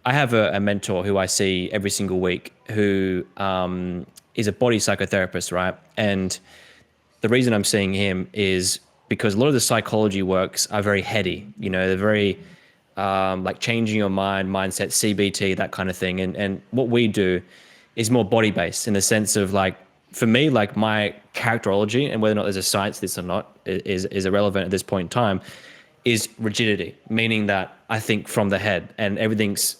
I have a mentor who I see every single week who is a body psychotherapist, right? And the reason I'm seeing him is because a lot of the psychology works are very heady. They're very like changing your mind, mindset, CBT, that kind of thing. And what we do is more body based in the sense of like, for me, like my characterology and whether or not there's a science to this or not is irrelevant at this point in time, is rigidity, meaning that I think from the head and everything's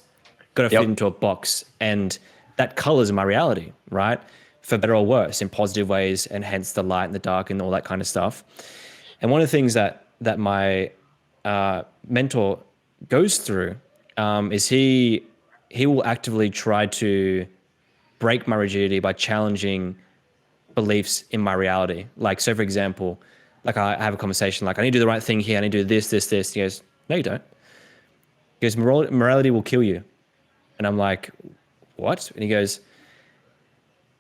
got to fit into a box, and that colors my reality, right? For better or worse, in positive ways, and hence the light and the dark and all that kind of stuff. And one of the things that my mentor goes through is he will actively try to break my rigidity by challenging beliefs in my reality. Like, so for example, like I have a conversation like, I need to do the right thing here. I need to do this, this, this. He goes, no, you don't. He goes, morality will kill you. And I'm like, what? And he goes,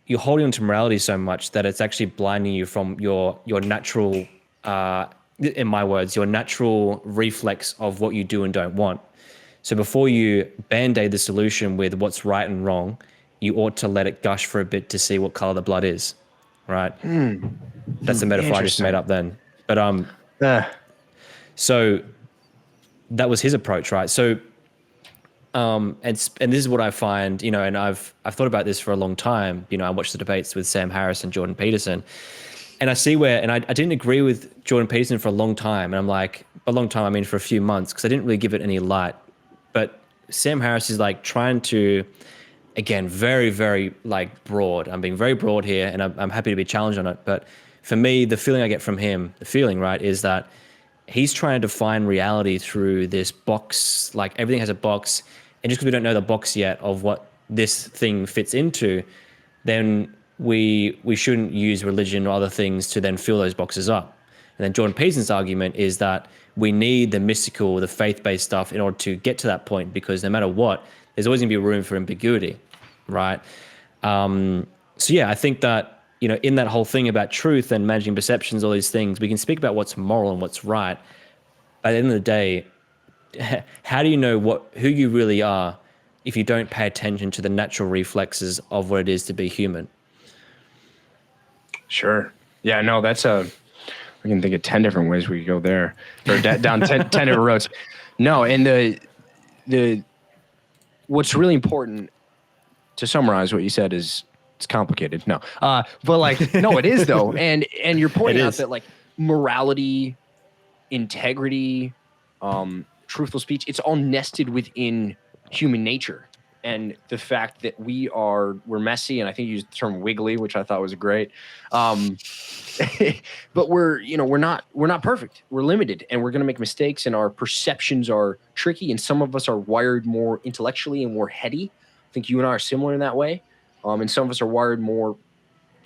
you're holding on to morality so much that it's actually blinding you from your natural, in my words, your natural reflex of what you do and don't want. So before you band-aid the solution with what's right and wrong, you ought to let it gush for a bit to see what color the blood is, right? That's the metaphor I just made up then. But so that was his approach, right? So and this is what I find, and I've thought about this for a long time. I watched the debates with Sam Harris and Jordan Peterson, and I see and I didn't agree with Jordan Peterson for a long time. And I'm like, a long time, I mean, for a few months, because I didn't really give it any light. But Sam Harris is like trying to, again, very, very like broad. I'm being very broad here, and I'm happy to be challenged on it. But for me, the feeling I get from him, right, is that he's trying to define reality through this box. Like everything has a box. And just because we don't know the box yet of what this thing fits into, then we shouldn't use religion or other things to then fill those boxes up. And then Jordan Peterson's argument is that we need the mystical, the faith-based stuff in order to get to that point, because no matter what, there's always going to be room for ambiguity, right? So yeah, I think that, in that whole thing about truth and managing perceptions, all these things, we can speak about what's moral and what's right. But at the end of the day, how do you know who you really are if you don't pay attention to the natural reflexes of what it is to be human? Sure. Yeah, no, I can think of 10 different ways we could go there, or down 10 different roads. No, and the what's really important, to summarize what you said, is it's complicated. No, but like, no, it is though. And you're pointing out that like morality, integrity, truthful speech, it's all nested within human nature. And the fact that we're messy, and I think you used the term wiggly, which I thought was great. But we're not perfect. We're limited, and we're going to make mistakes, and our perceptions are tricky. And some of us are wired more intellectually and more heady. I think you and I are similar in that way. And some of us are wired more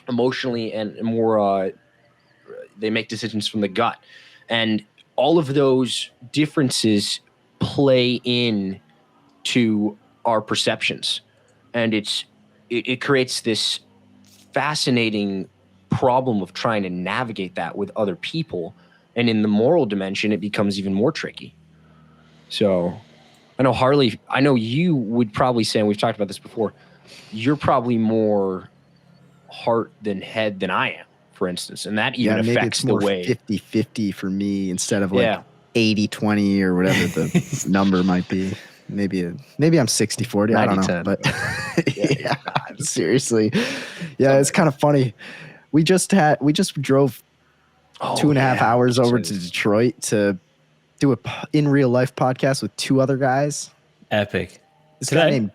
emotionally and more, they make decisions from the gut. And all of those differences play in to our perceptions, and it creates this fascinating problem of trying to navigate that with other people. And in the moral dimension, it becomes even more tricky. So I know Harley, I know you would probably say, and we've talked about this before, you're probably more heart than head than I am, for instance. And that even affects the way. Maybe it's more 50-50 for me instead of like 80-20 or whatever the number might be. Maybe I'm 60-40. I don't know. But yeah, seriously. Yeah, it's kind of funny. We just drove 2.5 hours over to Detroit to do a in real life podcast with 2 other guys. Epic. This guy named,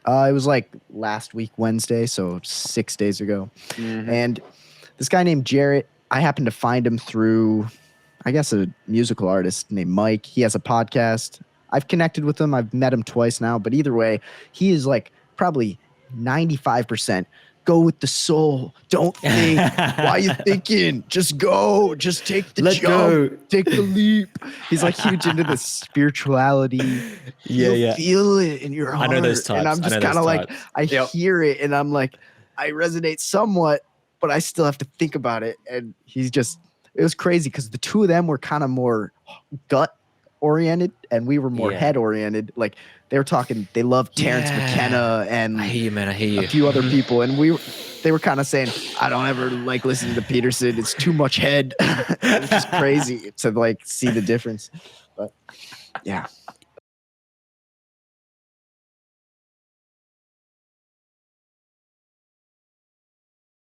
it was like last week, Wednesday, so 6 days ago. Mm-hmm. And this guy named Jarrett, I happened to find him through, I guess, a musical artist named Mike. He has a podcast. I've connected with him. I've met him twice now, but either way, he is like probably 95% go with the soul. Don't think. Why are you thinking? Just go. Just take the jump. Go. Take the leap. He's like huge into the spirituality. You feel it in your heart. I know those types. And I'm just kind of like, I hear it and I'm like, I resonate somewhat, but I still have to think about it. And it was crazy because the 2 of them were kind of more gut oriented and we were more head oriented. Like they were talking. They love Terrence Yeah. McKenna and I hear you, man. I hear you. a few other people, and they were kind of saying, I don't ever like listening to Peterson. It's too much head. It's just crazy to like see the difference. But yeah,